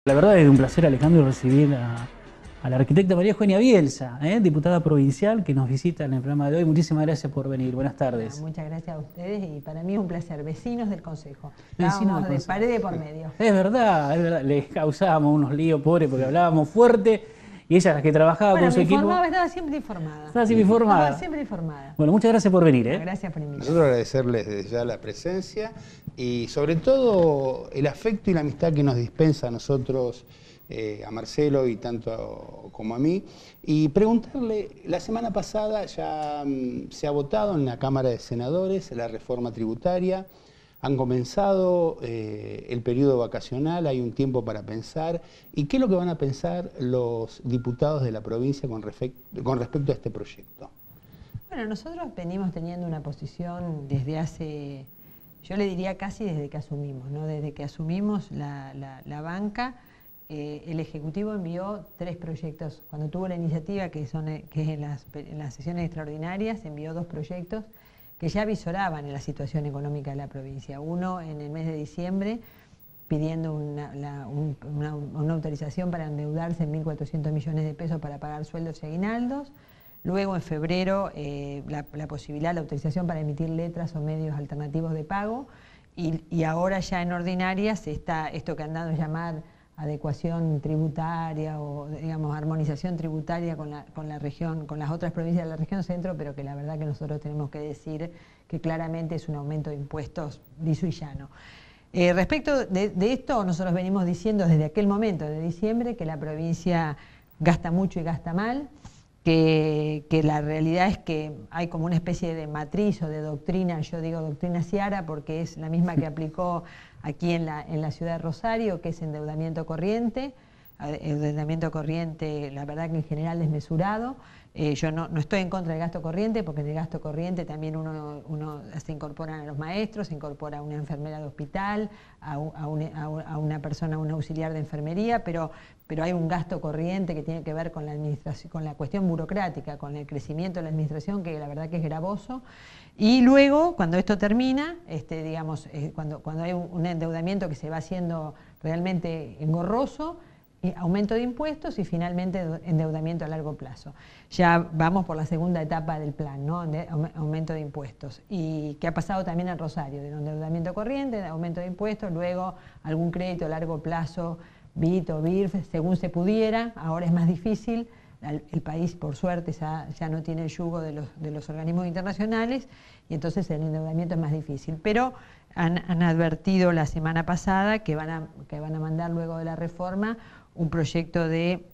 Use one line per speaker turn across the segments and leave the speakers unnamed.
La verdad es un placer, Alejandro, recibir a la arquitecta María Eugenia Bielsa, diputada provincial, que nos visita en el programa de hoy. Muchísimas gracias por venir. Buenas tardes.
Muchas gracias a ustedes y para mí es un placer. Vecinos del Consejo.
Vecinos
Estábamos
del
de
Consejo.
pared por medio.
Es verdad. Les causábamos unos líos, pobres, porque hablábamos fuerte y ella, la que trabajaba con su equipo.
Estaba siempre informada.
Estaba siempre informada.
Estaba siempre informada.
Bueno, muchas gracias por venir.
Gracias por invitarme.
Nosotros agradecerles desde ya la presencia y sobre todo el afecto y la amistad que nos dispensa a nosotros, a Marcelo y tanto como a mí, y preguntarle, la semana pasada ya se ha votado en la Cámara de Senadores la reforma tributaria, han comenzado el periodo vacacional, hay un tiempo para pensar, ¿y qué es lo que van a pensar los diputados de la provincia con respecto a este proyecto?
Bueno, nosotros venimos teniendo una posición desde hace, yo le diría casi desde que asumimos, ¿no? Desde que asumimos la banca. El Ejecutivo envió 3 proyectos. Cuando tuvo la iniciativa, que es en las sesiones extraordinarias, envió 2 proyectos que ya visoraban en la situación económica de la provincia. Uno en el mes de diciembre, pidiendo una autorización para endeudarse en 1.400 millones de pesos para pagar sueldos y aguinaldos. Luego en febrero la posibilidad, la autorización para emitir letras o medios alternativos de pago. Y ahora ya en ordinarias está esto que han dado a llamar adecuación tributaria o, digamos, armonización tributaria con la región, con las otras provincias de la región centro, pero que la verdad que nosotros tenemos que decir que claramente es un aumento de impuestos liso y llano. Respecto de esto, nosotros venimos diciendo desde aquel momento de diciembre que la provincia gasta mucho y gasta mal, que la realidad es que hay como una especie de matriz o de doctrina, yo digo doctrina Ciara porque es la misma que aplicó aquí en la ciudad de Rosario, que es endeudamiento corriente. Endeudamiento corriente, la verdad que en general desmesurado. Yo no estoy en contra del gasto corriente, porque en el gasto corriente también uno se incorporan a los maestros, se incorpora a una enfermera de hospital, a una persona, un auxiliar de enfermería, pero hay un gasto corriente que tiene que ver con la administración, con la cuestión burocrática, con el crecimiento de la administración, que la verdad que es gravoso. Y luego, cuando esto termina, digamos, cuando hay un endeudamiento que se va haciendo realmente engorroso, aumento de impuestos y finalmente endeudamiento a largo plazo. Ya vamos por la segunda etapa del plan, ¿no? De aumento de impuestos. Y que ha pasado también en Rosario, de endeudamiento corriente, de aumento de impuestos, luego algún crédito a largo plazo, BIT o BIRF, según se pudiera. Ahora es más difícil. El país, por suerte, ya no tiene el yugo de los organismos internacionales y entonces el endeudamiento es más difícil. Pero han advertido la semana pasada que van a mandar luego de la reforma un proyecto de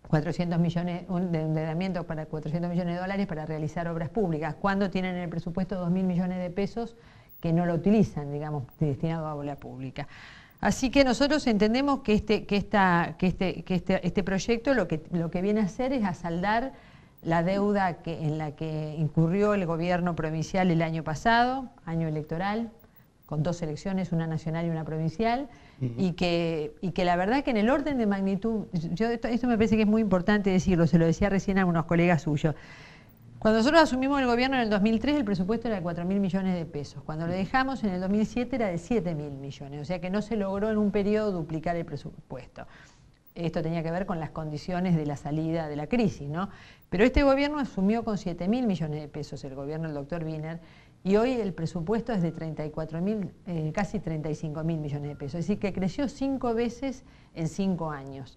400 millones, de endeudamiento para 400 millones de dólares para realizar obras públicas, cuando tienen en el presupuesto 2.000 millones de pesos que no lo utilizan, digamos, destinado a obra pública. Así que nosotros entendemos que este proyecto lo que viene a hacer es a saldar la deuda en la que incurrió el gobierno provincial el año pasado, año electoral, con 2 elecciones, una nacional y una provincial, y que la verdad que en el orden de magnitud, esto me parece que es muy importante decirlo, se lo decía recién a unos colegas suyos. Cuando nosotros asumimos el gobierno en el 2003, el presupuesto era de 4.000 millones de pesos. Cuando lo dejamos en el 2007 era de 7.000 millones, o sea que no se logró en un periodo duplicar el presupuesto. Esto tenía que ver con las condiciones de la salida de la crisis, ¿no? Pero este gobierno asumió con 7.000 millones de pesos, el gobierno del doctor Wiener, y hoy el presupuesto es de 34.000, casi 35.000 millones de pesos. Es decir, que creció 5 veces en 5 años.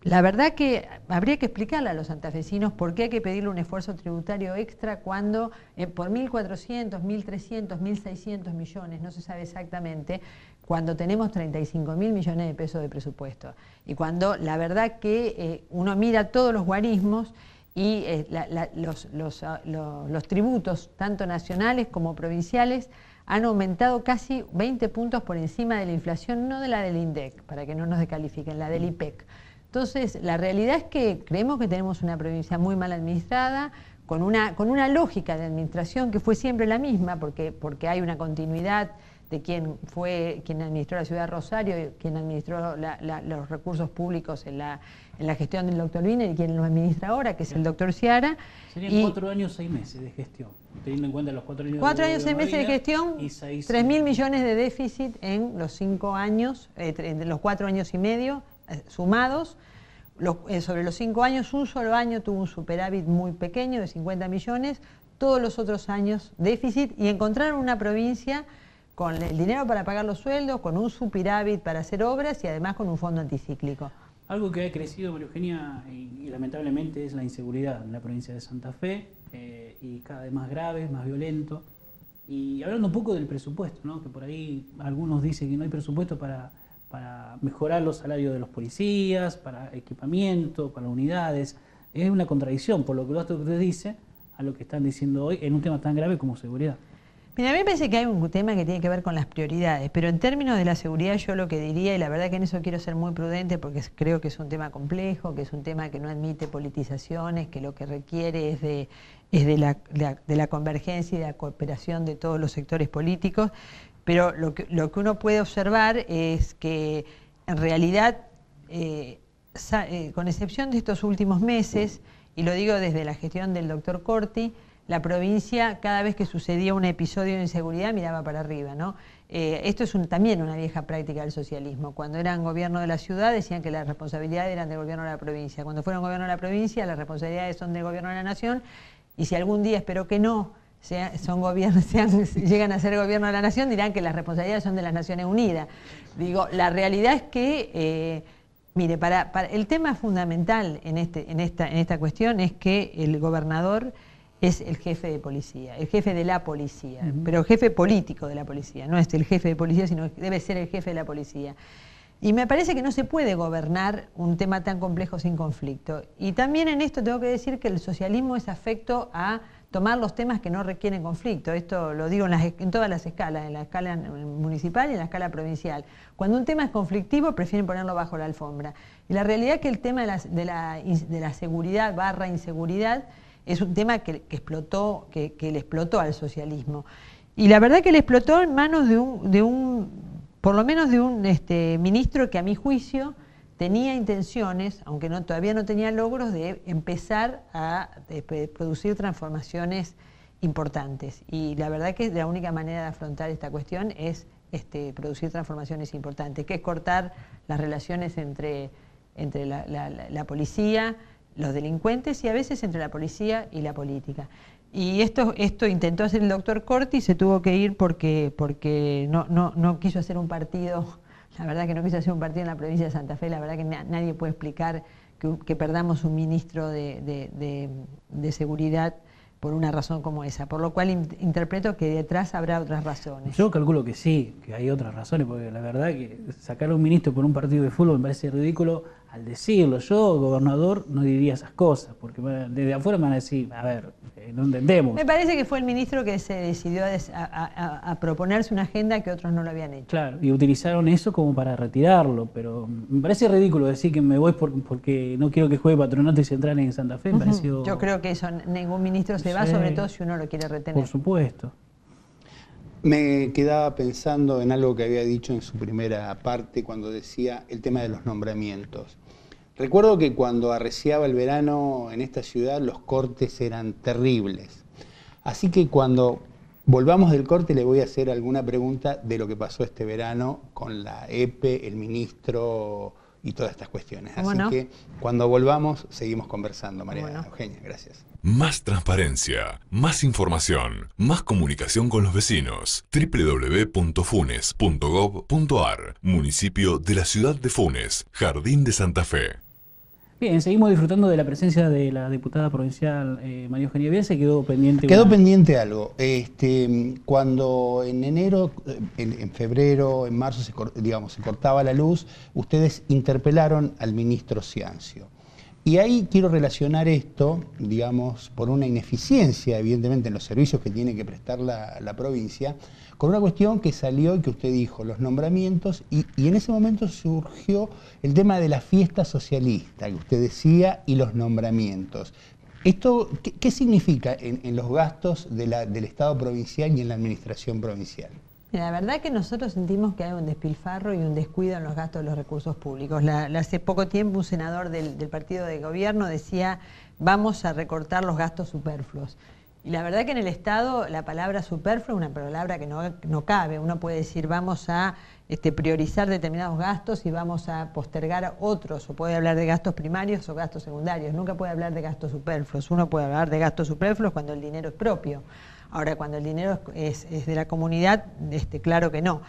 La verdad que habría que explicarle a los santafesinos por qué hay que pedirle un esfuerzo tributario extra cuando por 1.400, 1.300, 1.600 millones, no se sabe exactamente, cuando tenemos 35.000 millones de pesos de presupuesto. Y cuando la verdad que uno mira todos los guarismos y los tributos, tanto nacionales como provinciales, han aumentado casi 20 puntos por encima de la inflación, no de la del INDEC, para que no nos descalifiquen, la del IPEC. Entonces, la realidad es que creemos que tenemos una provincia muy mal administrada, con una lógica de administración que fue siempre la misma, porque hay una continuidad de quien administró la ciudad de Rosario, quien administró los recursos públicos en la gestión del doctor Wiener y quien lo administra ahora, que es el doctor Ciara.
Serían 4 años, 6 meses de gestión, teniendo en cuenta los 4 años
4 años, 6 meses de gestión, 3.000 millones de déficit en los 5 años, en los 4 años y medio sumados. Sobre los 5 años, un solo año tuvo un superávit muy pequeño de 50 millones, todos los otros años déficit, y encontraron una provincia con el dinero para pagar los sueldos, con un superávit para hacer obras y además con un fondo anticíclico.
Algo que ha crecido, María Eugenia, y lamentablemente es la inseguridad en la provincia de Santa Fe, y cada vez más grave, más violento. Y hablando un poco del presupuesto, ¿no? Que por ahí algunos dicen que no hay presupuesto para mejorar los salarios de los policías, para equipamiento, para unidades. Es una contradicción por lo que usted dice a lo que están diciendo hoy en un tema tan grave como seguridad.
Mira, a mí me parece que hay un tema que tiene que ver con las prioridades, pero en términos de la seguridad yo lo que diría, y la verdad que en eso quiero ser muy prudente porque creo que es un tema complejo, que es un tema que no admite politizaciones, que lo que requiere es de la convergencia y de la cooperación de todos los sectores políticos, pero lo que uno puede observar es que en realidad, con excepción de estos últimos meses, y lo digo desde la gestión del doctor Corti, la provincia, cada vez que sucedía un episodio de inseguridad, miraba para arriba, ¿no? Esto es también una vieja práctica del socialismo. Cuando eran gobierno de la ciudad, decían que las responsabilidades eran del gobierno de la provincia. Cuando fueron gobierno de la provincia, las responsabilidades son del gobierno de la nación. Y si algún día, espero que no, llegan a ser gobierno de la nación, dirán que las responsabilidades son de las Naciones Unidas. Digo, la realidad es que, mire, el tema fundamental en esta cuestión es que el gobernador es el jefe de policía, el jefe de la policía, pero el jefe político de la policía, no es el jefe de policía, sino debe ser el jefe de la policía. Y me parece que no se puede gobernar un tema tan complejo sin conflicto. Y también en esto tengo que decir que el socialismo es afecto a tomar los temas que no requieren conflicto. Esto lo digo en todas las escalas, en la escala municipal y en la escala provincial. Cuando un tema es conflictivo, prefieren ponerlo bajo la alfombra. Y la realidad es que el tema de la seguridad / inseguridad es un tema que le explotó al socialismo. Y la verdad que le explotó en manos por lo menos de un ministro que a mi juicio tenía intenciones, aunque todavía no tenía logros, de empezar a producir transformaciones importantes. Y la verdad que la única manera de afrontar esta cuestión es producir transformaciones importantes, que es cortar las relaciones entre la policía, los delincuentes y a veces entre la policía y la política. Y esto intentó hacer el doctor Corti y se tuvo que ir porque no quiso hacer un partido, la verdad que no quiso hacer un partido en la provincia de Santa Fe, la verdad que nadie puede explicar que perdamos un ministro de seguridad por una razón como esa, por lo cual interpreto que detrás habrá otras razones.
Yo calculo que sí, que hay otras razones, porque la verdad que sacar a un ministro por un partido de fútbol me parece ridículo al decirlo. Yo, gobernador, no diría esas cosas, porque desde afuera me van a decir, a ver, no entendemos.
Me parece que fue el ministro que se decidió a proponerse una agenda que otros no lo habían hecho.
Claro, y utilizaron eso como para retirarlo, pero me parece ridículo decir que me voy porque no quiero que juegue Patronato y Central en Santa Fe. Me pareció...
Yo creo que eso ningún ministro se va, sobre todo si uno lo quiere retener.
Por supuesto.
Me quedaba pensando en algo que había dicho en su primera parte cuando decía el tema de los nombramientos. Recuerdo que cuando arreciaba el verano en esta ciudad los cortes eran terribles. Así que cuando volvamos del corte le voy a hacer alguna pregunta de lo que pasó este verano con la EPE, el ministro y todas estas cuestiones. Así que cuando volvamos seguimos conversando, María Eugenia. Gracias.
Más transparencia, más información, más comunicación con los vecinos. www.funes.gov.ar. Municipio de la ciudad de Funes, Jardín de Santa Fe.
Bien, seguimos disfrutando de la presencia de la diputada provincial María Eugenia Bielsa. Se quedó pendiente.
Pendiente algo. Cuando en enero, en febrero, en marzo se cortaba la luz, ustedes interpelaron al ministro Ciancio. Y ahí quiero relacionar esto, por una ineficiencia, evidentemente, en los servicios que tiene que prestar la provincia, con una cuestión que salió y que usted dijo, los nombramientos, y en ese momento surgió el tema de la fiesta socialista, que usted decía, y los nombramientos. ¿Esto qué significa en los gastos del Estado provincial y en la administración provincial?
La verdad que nosotros sentimos que hay un despilfarro y un descuido en los gastos de los recursos públicos. Hace poco tiempo un senador del partido de gobierno decía, vamos a recortar los gastos superfluos. Y la verdad que en el Estado la palabra superfluo es una palabra que no cabe. Uno puede decir, vamos a priorizar determinados gastos y vamos a postergar otros, o puede hablar de gastos primarios o gastos secundarios. Nunca puede hablar de gastos superfluos. Uno puede hablar de gastos superfluos cuando el dinero es propio. Ahora, cuando el dinero es de la comunidad, claro que no.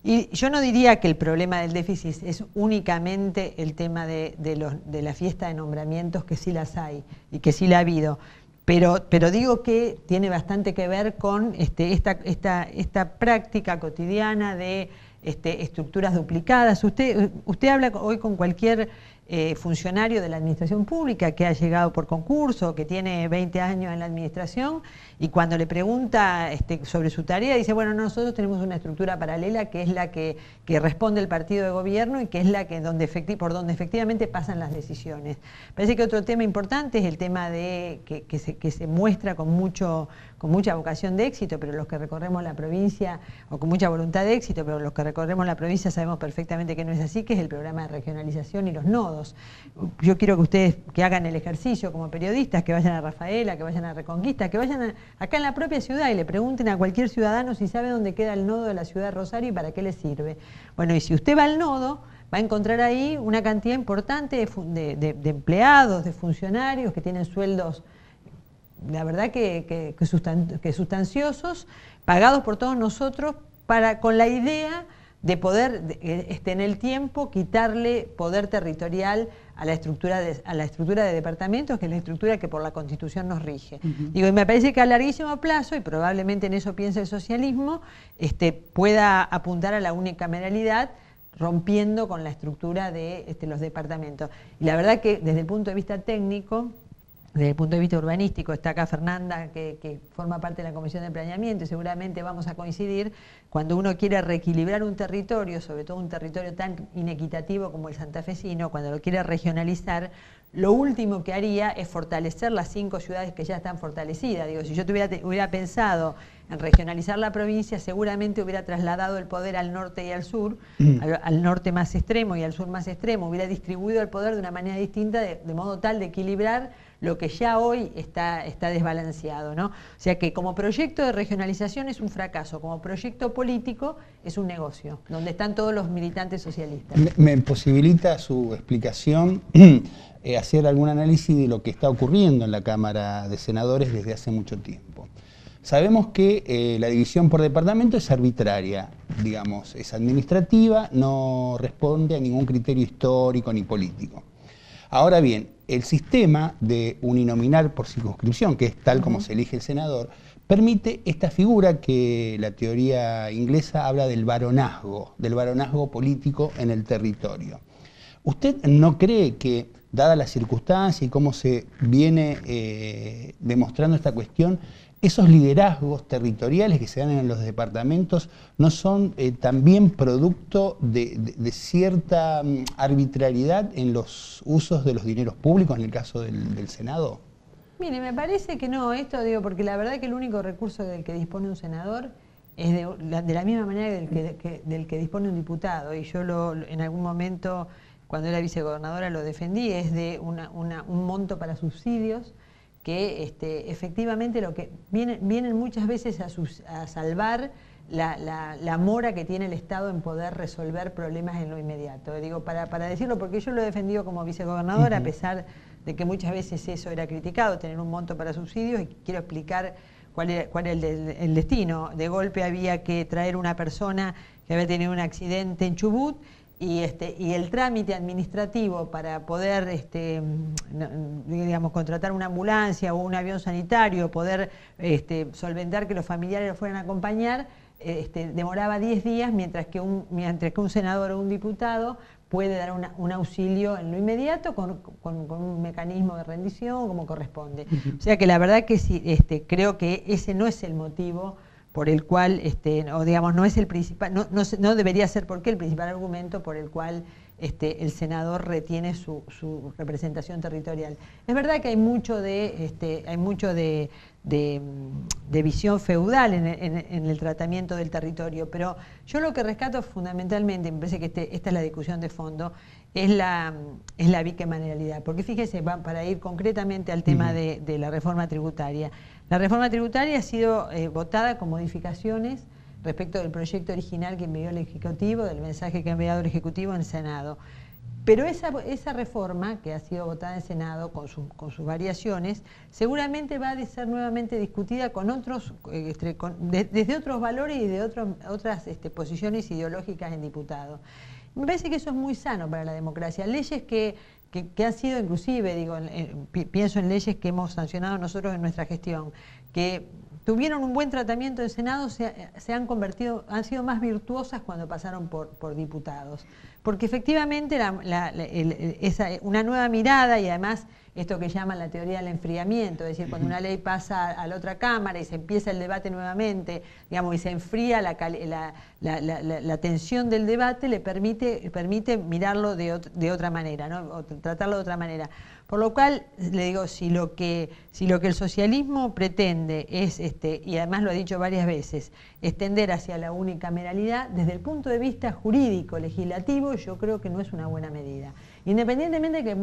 Y yo no diría que el problema del déficit es únicamente el tema de la fiesta de nombramientos, que sí las hay y que sí la ha habido. Pero digo que tiene bastante que ver con esta práctica cotidiana de estructuras duplicadas. Usted habla hoy con cualquier funcionario de la administración pública que ha llegado por concurso, que tiene 20 años en la administración, y cuando le pregunta sobre su tarea, dice, bueno, nosotros tenemos una estructura paralela que es la que responde el partido de gobierno y que es la que por donde efectivamente pasan las decisiones. Parece que otro tema importante es el tema de que se muestra con mucha vocación de éxito, pero los que recorremos la provincia, o con mucha voluntad de éxito, pero los que recorremos la provincia sabemos perfectamente que no es así, que es el programa de regionalización y los nodos. Yo quiero que ustedes que hagan el ejercicio como periodistas, que vayan a Rafaela, que vayan a Reconquista, que vayan acá en la propia ciudad y le pregunten a cualquier ciudadano si sabe dónde queda el nodo de la ciudad de Rosario y para qué le sirve. Bueno, y si usted va al nodo, va a encontrar ahí una cantidad importante de empleados, de funcionarios que tienen sueldos, la verdad que sustanciosos, pagados por todos nosotros, con la idea de poder en el tiempo quitarle poder territorial a la estructura de departamentos, que es la estructura que por la Constitución nos rige. Digo, y me parece que a larguísimo plazo, y probablemente en eso piensa el socialismo, pueda apuntar a la unicameralidad, rompiendo con la estructura de los departamentos. Y la verdad que desde el punto de vista técnico, desde el punto de vista urbanístico, está acá Fernanda, que forma parte de la Comisión de Planeamiento, y seguramente vamos a coincidir, cuando uno quiere reequilibrar un territorio, sobre todo un territorio tan inequitativo como el santafesino, cuando lo quiere regionalizar, lo último que haría es fortalecer las 5 ciudades que ya están fortalecidas. Digo, si yo hubiera pensado en regionalizar la provincia, seguramente hubiera trasladado el poder al norte y al sur, al norte más extremo y al sur más extremo, hubiera distribuido el poder de una manera distinta, de modo tal de equilibrar lo que ya hoy está desbalanceado, ¿no? O sea que como proyecto de regionalización es un fracaso, como proyecto político es un negocio, donde están todos los militantes socialistas.
Me posibilita su explicación hacer algún análisis de lo que está ocurriendo en la Cámara de Senadores desde hace mucho tiempo. Sabemos que la división por departamento es arbitraria, digamos, es administrativa, no responde a ningún criterio histórico ni político. Ahora bien, el sistema de uninominal por circunscripción, que es tal como se elige el senador, permite esta figura que la teoría inglesa habla del varonazgo político en el territorio. ¿Usted no cree que, dada la circunstancia y cómo se viene demostrando esta cuestión, esos liderazgos territoriales que se dan en los departamentos no son también producto de cierta arbitrariedad en los usos de los dineros públicos en el caso del Senado?
Mire, me parece que no, porque la verdad que el único recurso del que dispone un senador es de la misma manera del que dispone un diputado, y yo en algún momento, cuando era vicegobernadora, lo defendí, es de un monto para subsidios, que efectivamente lo que vienen muchas veces a salvar la mora que tiene el Estado en poder resolver problemas en lo inmediato. Digo, para decirlo, porque yo lo he defendido como vicegobernadora, a pesar de que muchas veces eso era criticado, tener un monto para subsidios, y quiero explicar cuál era el destino. De golpe había que traer una persona que había tenido un accidente en Chubut, y el trámite administrativo para poder digamos, contratar una ambulancia o un avión sanitario, poder solventar que los familiares lo fueran a acompañar, demoraba 10 días, mientras que un senador o un diputado puede dar un auxilio en lo inmediato con un mecanismo de rendición como corresponde. O sea que la verdad que sí, creo que ese no es el motivo por el cual, o digamos, no es el principal, no debería ser porque el principal argumento por el cual el senador retiene su representación territorial. Es verdad que hay mucho de visión feudal en el tratamiento del territorio, pero yo lo que rescato fundamentalmente, me parece que esta es la discusión de fondo, es la bicameralidad. Porque fíjese, para ir concretamente al tema de la reforma tributaria. La reforma tributaria ha sido votada con modificaciones respecto del proyecto original que envió el Ejecutivo, del mensaje que ha enviado el Ejecutivo en el Senado. Pero esa reforma, que ha sido votada en el Senado con sus variaciones, seguramente va a ser nuevamente discutida con desde otros valores y de otras posiciones ideológicas en diputados. Me parece que eso es muy sano para la democracia. Leyes que han sido inclusive, pienso en leyes que hemos sancionado nosotros en nuestra gestión, que tuvieron un buen tratamiento en Senado, han sido más virtuosas cuando pasaron por diputados. Porque efectivamente una nueva mirada y además esto que llaman la teoría del enfriamiento, es decir, cuando una ley pasa a la otra Cámara y se empieza el debate nuevamente, digamos, y se enfría la tensión del debate, le permite mirarlo de otra manera, ¿no? O tratarlo de otra manera. Por lo cual, le digo, si lo que el socialismo pretende es, y además lo ha dicho varias veces, extender hacia la unicameralidad, desde el punto de vista jurídico, legislativo, yo creo que no es una buena medida. Independientemente de que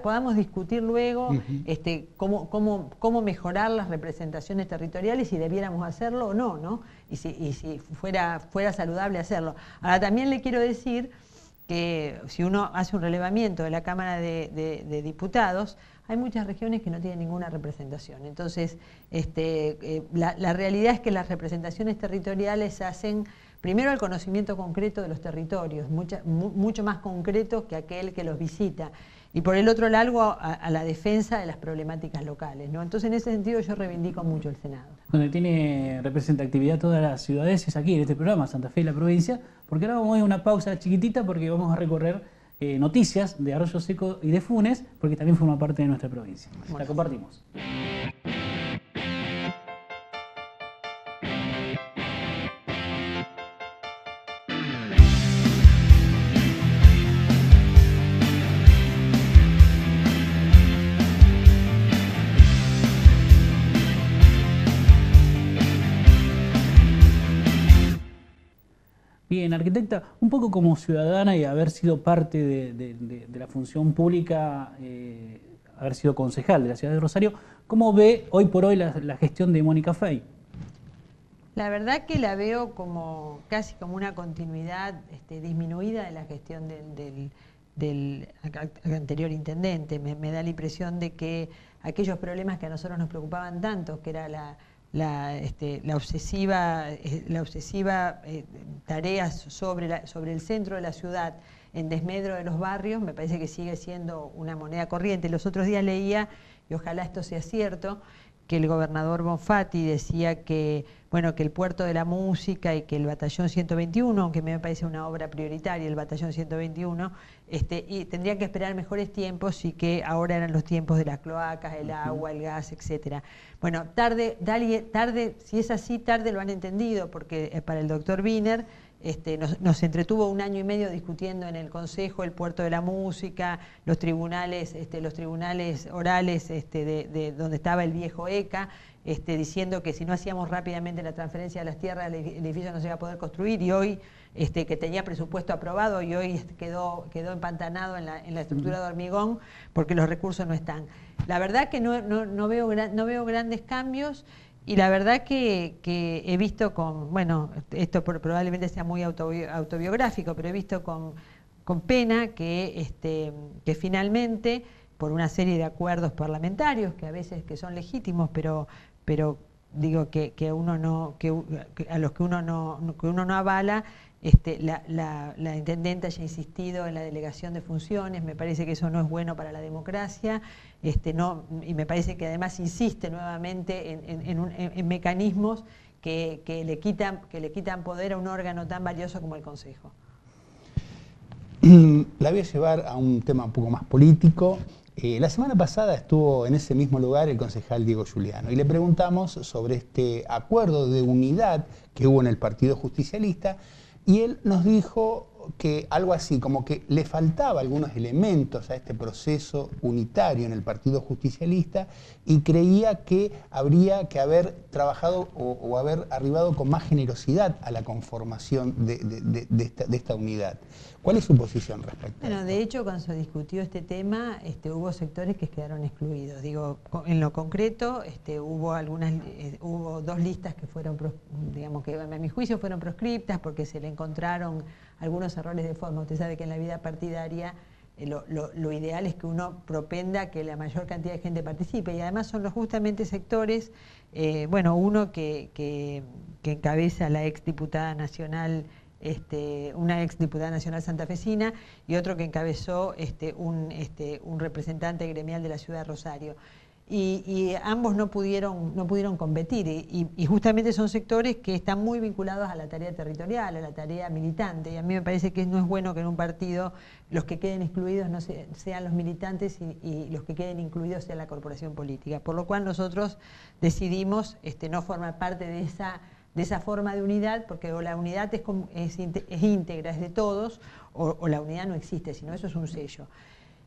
podamos discutir luego cómo mejorar las representaciones territoriales, si debiéramos hacerlo o no, ¿no? Y si fuera saludable hacerlo. Ahora, también le quiero decir que si uno hace un relevamiento de la Cámara de Diputados, hay muchas regiones que no tienen ninguna representación. Entonces, la realidad es que las representaciones territoriales hacen primero el conocimiento concreto de los territorios, mucho más concreto que aquel que los visita. Y por el otro lado, a la defensa de las problemáticas locales, ¿no? Entonces, en ese sentido, yo reivindico mucho el Senado.
Donde tiene representatividad todas las ciudades es aquí, en este programa, Santa Fe y la provincia, porque ahora vamos a ir a una pausa chiquitita porque vamos a recorrer noticias de Arroyo Seco y de Funes, porque también forma parte de nuestra provincia. La compartimos. Bien, arquitecta, un poco como ciudadana y haber sido parte de la función pública, haber sido concejal de la ciudad de Rosario, ¿cómo ve hoy por hoy la gestión de Mónica Fey?
La verdad que la veo casi como una continuidad disminuida de la gestión del anterior intendente. Me da la impresión de que aquellos problemas que a nosotros nos preocupaban tanto, que era la obsesiva tareas sobre el centro de la ciudad en desmedro de los barrios, me parece que sigue siendo una moneda corriente. Los otros días leía, y ojalá esto sea cierto, que el gobernador Bonfatti decía que el Puerto de la Música y que el Batallón 121, aunque me parece una obra prioritaria el Batallón 121, y tendría que esperar mejores tiempos y que ahora eran los tiempos de las cloacas, el agua, el gas, etcétera. Bueno, tarde, si es así, tarde lo han entendido, porque para el doctor Wiener nos entretuvo 1 año y medio discutiendo en el Consejo el Puerto de la Música, los tribunales orales de donde estaba el viejo ECA, diciendo que si no hacíamos rápidamente la transferencia de las tierras, el edificio no se iba a poder construir, y hoy que tenía presupuesto aprobado y hoy quedó empantanado en la estructura de hormigón porque los recursos no están. La verdad que no veo grandes cambios. Y la verdad que he visto esto probablemente sea muy autobiográfico, pero he visto con pena que finalmente, por una serie de acuerdos parlamentarios, que a veces que son legítimos, pero digo que a los que uno no avala, la intendenta haya insistido en la delegación de funciones. Me parece que eso no es bueno para la democracia, y me parece que además insiste nuevamente en mecanismos que le quitan poder a un órgano tan valioso como el Consejo.
La voy a llevar a un tema un poco más político. La semana pasada estuvo en ese mismo lugar el concejal Diego Giuliano y le preguntamos sobre este acuerdo de unidad que hubo en el Partido Justicialista, y él nos dijo que algo así, como que le faltaba algunos elementos a este proceso unitario en el Partido Justicialista y creía que habría que haber trabajado o haber arribado con más generosidad a la conformación de esta unidad. ¿Cuál es su posición respecto a
Bueno,
esto?
de hecho, cuando se discutió este tema, hubo sectores que quedaron excluidos. Digo, en lo concreto, hubo dos listas que fueron, digamos, que a mi juicio fueron proscriptas porque se le encontraron algunos errores de forma. Usted sabe que en la vida partidaria lo ideal es que uno propenda a que la mayor cantidad de gente participe, y además son justamente sectores, uno que encabeza la exdiputada nacional, una exdiputada nacional santafesina, y otro que encabezó un representante gremial de la ciudad de Rosario. Y ambos no pudieron competir, y justamente son sectores que están muy vinculados a la tarea territorial, a la tarea militante, y a mí me parece que no es bueno que en un partido los que queden excluidos no sean los militantes y los que queden incluidos sea la corporación política, por lo cual nosotros decidimos no formar parte de esa forma de unidad, porque o la unidad es íntegra, es de todos, o la unidad no existe, sino eso es un sello.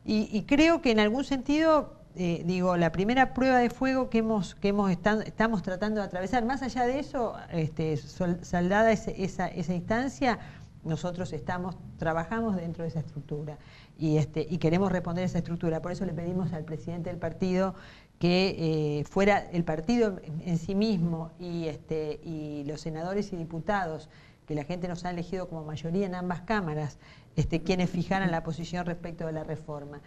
Y creo que en algún sentido, la primera prueba de fuego que estamos tratando de atravesar, más allá de eso, saldada esa instancia, nosotros trabajamos dentro de esa estructura y queremos responder a esa estructura. Por eso le pedimos al presidente del partido que fuera el partido en sí mismo y los senadores y diputados, que la gente nos ha elegido como mayoría en ambas cámaras, quienes fijaran la posición respecto de la reforma.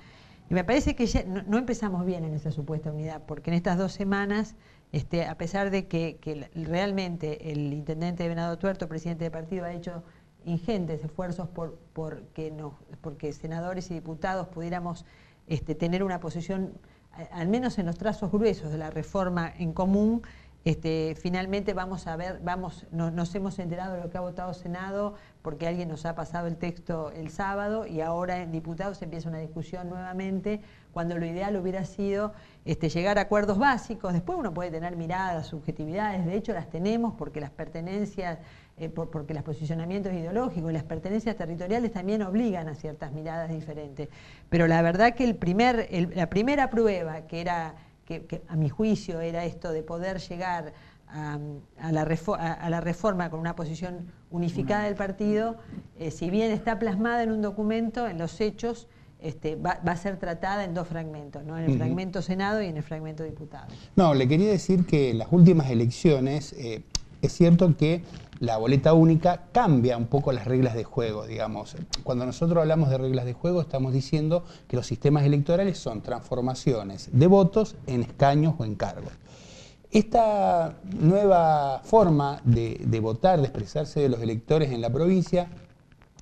Y me parece que ya no empezamos bien en esa supuesta unidad, porque en estas 2 semanas, a pesar de que realmente el intendente de Venado Tuerto, presidente del partido, ha hecho ingentes esfuerzos porque senadores y diputados pudiéramos tener una posición, al menos en los trazos gruesos de la reforma en común. Finalmente nos hemos enterado de lo que ha votado Senado porque alguien nos ha pasado el texto el sábado, y ahora en diputados empieza una discusión nuevamente, cuando lo ideal hubiera sido llegar a acuerdos básicos. Después uno puede tener miradas, subjetividades, de hecho las tenemos porque las pertenencias, porque los posicionamientos ideológicos y las pertenencias territoriales también obligan a ciertas miradas diferentes. Pero la verdad que la primera prueba que a mi juicio era esto de poder llegar a la reforma con una posición unificada del partido, si bien está plasmada en un documento, en los hechos va a ser tratada en 2 fragmentos, ¿no? En el fragmento Senado y en el fragmento Diputado.
No, le quería decir que en las últimas elecciones es cierto que la boleta única cambia un poco las reglas de juego, digamos. Cuando nosotros hablamos de reglas de juego, estamos diciendo que los sistemas electorales son transformaciones de votos en escaños o en cargos. Esta nueva forma de votar, de expresarse de los electores en la provincia,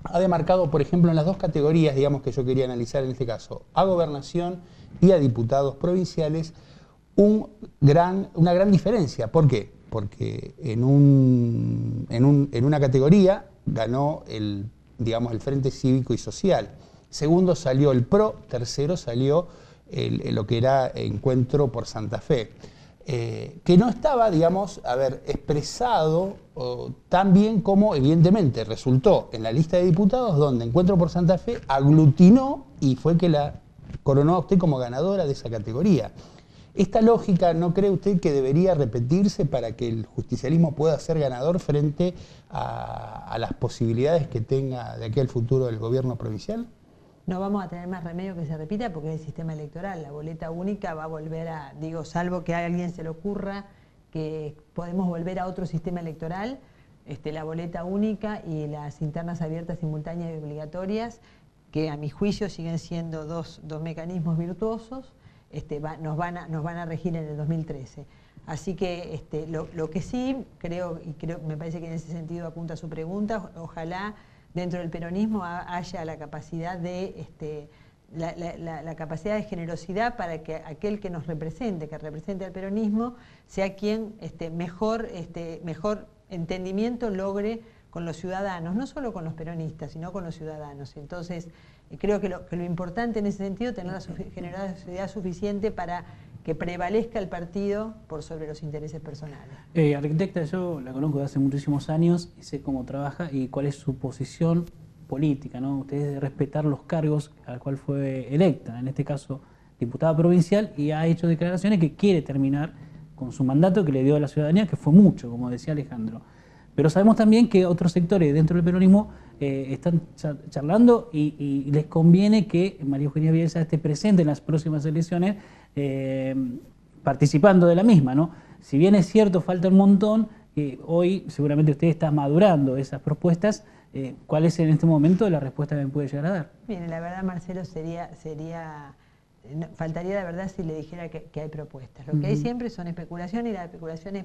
ha demarcado, por ejemplo, en las 2 categorías, digamos, que yo quería analizar en este caso, a gobernación y a diputados provinciales, una gran diferencia. ¿Por qué? Porque en una categoría ganó el Frente Cívico y Social. Segundo salió el PRO, tercero salió lo que era Encuentro por Santa Fe. Que no estaba, expresado tan bien como evidentemente resultó en la lista de diputados, donde Encuentro por Santa Fe aglutinó y fue que la coronó a usted como ganadora de esa categoría. ¿Esta lógica no cree usted que debería repetirse para que el justicialismo pueda ser ganador frente a las posibilidades que tenga de aquí al futuro el gobierno provincial?
No vamos a tener más remedio que se repita porque es el sistema electoral. La boleta única va a volver salvo que a alguien se le ocurra que podemos volver a otro sistema electoral, la boleta única y las internas abiertas, simultáneas y obligatorias, que a mi juicio siguen siendo dos mecanismos virtuosos, nos van a regir en el 2013. Así que lo que sí me parece que en ese sentido apunta a su pregunta, ojalá dentro del peronismo haya la capacidad la capacidad de generosidad para que aquel que nos represente, que represente al peronismo, sea quien mejor entendimiento logre con los ciudadanos, no solo con los peronistas, sino con los ciudadanos. Entonces, creo que lo importante en ese sentido es tener la generosidad suficiente para que prevalezca el partido por sobre los intereses personales.
Arquitecta, yo la conozco de hace muchísimos años y sé cómo trabaja y cuál es su posición política, ¿no? Usted es de respetar los cargos al cual fue electa, en este caso diputada provincial, y ha hecho declaraciones que quiere terminar con su mandato que le dio a la ciudadanía, que fue mucho, como decía Alejandro. Pero sabemos también que otros sectores dentro del peronismo están charlando y les conviene que María Eugenia Bielsa esté presente en las próximas elecciones, participando de la misma, ¿no? Si bien es cierto, falta un montón, hoy seguramente usted está madurando esas propuestas. ¿Cuál es en este momento la respuesta que me puede llegar a dar?
Bien, la verdad, Marcelo, faltaría la verdad si le dijera que hay propuestas. Lo que hay siempre son especulaciones, y las especulaciones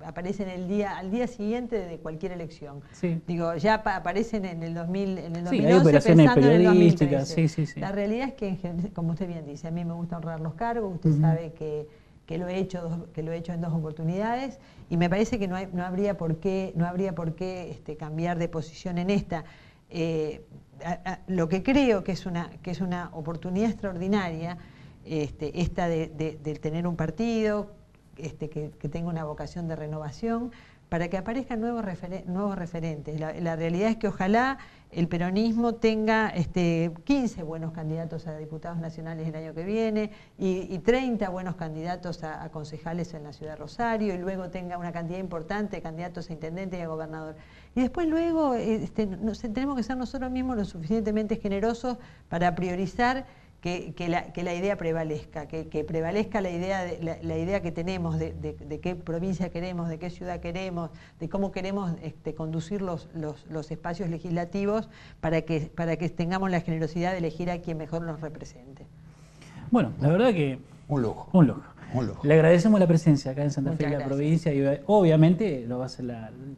aparecen al día siguiente de cualquier elección.
Sí.
Digo, ya aparecen en el 2012,
sí, hay operaciones
pensando en el
periodísticas.
2013.
Sí.
La realidad es que, como usted bien dice, a mí me gusta honrar los cargos, usted sabe que lo he hecho en 2 oportunidades, y me parece que no habría por qué cambiar de posición en esta. Lo que creo que es una oportunidad extraordinaria, esta de tener un partido que tenga una vocación de renovación, para que aparezcan nuevos referentes. La realidad es que ojalá el peronismo tenga 15 buenos candidatos a diputados nacionales el año que viene, y 30 buenos candidatos a concejales en la ciudad de Rosario, y luego tenga una cantidad importante de candidatos a intendente y a gobernador. Y después luego tenemos que ser nosotros mismos lo suficientemente generosos para priorizar que la idea prevalezca, que prevalezca la idea que tenemos de qué provincia queremos, de qué ciudad queremos, de cómo queremos conducir los espacios legislativos para que tengamos la generosidad de elegir a quien mejor nos represente.
Bueno, la verdad que...
Un lujo.
Un lujo.
Un lujo.
Le agradecemos la presencia acá en Santa Fe,
Muchas
la
gracias.
provincia, y obviamente no va a ser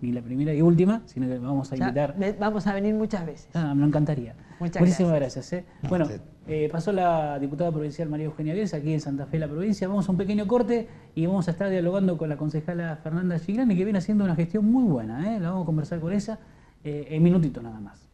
ni la primera y última, sino que vamos a invitar.
Vamos a venir muchas veces.
Me encantaría.
Muchísimas
gracias. Bueno, pasó la diputada provincial María Eugenia Bielsa aquí en Santa Fe, la provincia. Vamos a un pequeño corte y vamos a estar dialogando con la concejala Fernanda Giglani, que viene haciendo una gestión muy buena. La vamos a conversar con ella en minutitos nada más.